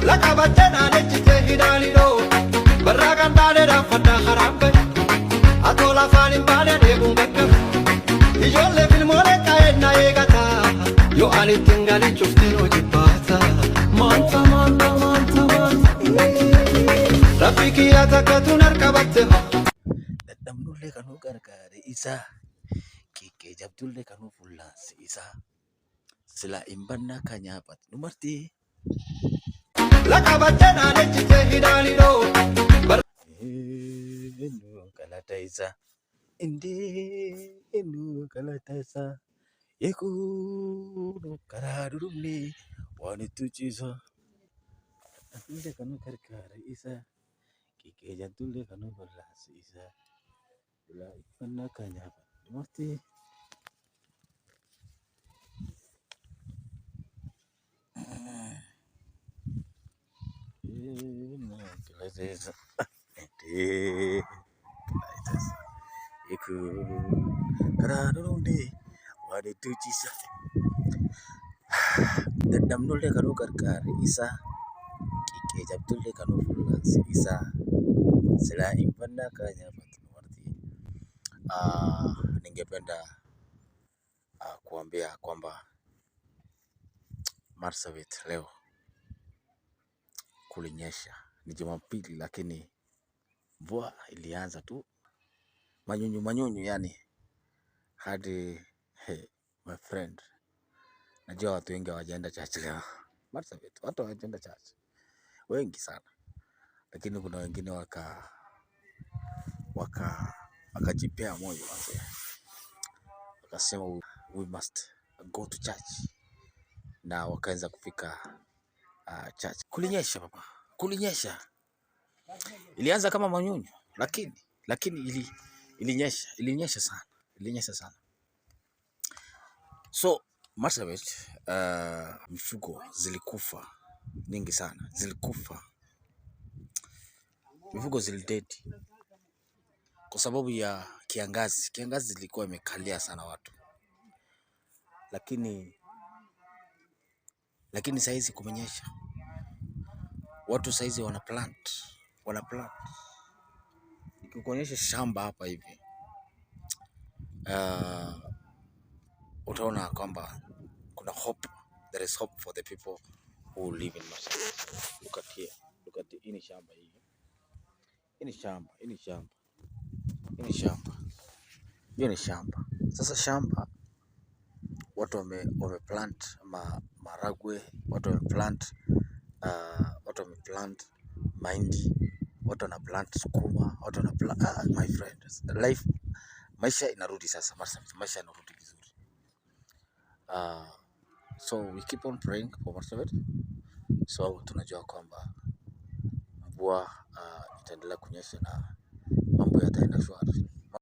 La kabatena lechite hidaliro Baragan bale da fata harambe Atola fani bale de bumbeka Ijole filmole kaena egata Yo ali tingali chuftiro jipata Manta manta manta manta Rafiki atakatu narkabate ho Dadamnulle kanu gargare isa kike jabdulle kanu fullasi isa sila imbanna kanyapat numarti La kabatena lechite hidaliro enu kalata isa inde enu kalata isa yeku no karadurumni wanitu chisa dadamnulle kanu gargare isa kike jabdulle kanu fullasi isa sila imbanna kanyapat numarti kalata iku karadurumni wanitu chisa dadamnulle kanu gargare isa kike jabdulle kanu fullasi isa sila imbanna kanyapat numarti. Ningependa kuambia kwamba Marsabit leo kulinyesha, ni Jumapili lakini mvua ilianza tu manyunyu manyunyu, yani hadi my friend, najua watu wengi hawajaenda church leo Marsabit, watu hawajaenda church wengi sana, lakini kuna wengine wakajipea moyo wazee, wakasema we must go to church, na wakaanza kufika church. Kulinyesha baba, kulinyesha, ilianza kama manyunyu lakini ilinyesha sana. So Marsabit, mifugo zilikufa nyingi sana, mifugo zilidedi kwa sababu ya kiangazi. Kiangazi ilikuwa imekalia sana watu, lakini saizi kumenyesha, watu saizi wana plant. Nikikuonyesha shamba hapa hivi, utaona kwamba kuna hope. There is hope for the people who live in Marsabit. Look at here. Hii ni shamba hii. Hiyo ni shamba. Sasa shamba watu wameplant maragwe, watu wameplant mahindi, watu wanaplant sukuma, watu wanaplant my friends. Maisha inarudi sasa Marsabit, maisha inarudi vizuri. So we keep on praying for Marsabit. So tunajua kwamba mvua itaendelea kunyesha na mambo yataenda shwari.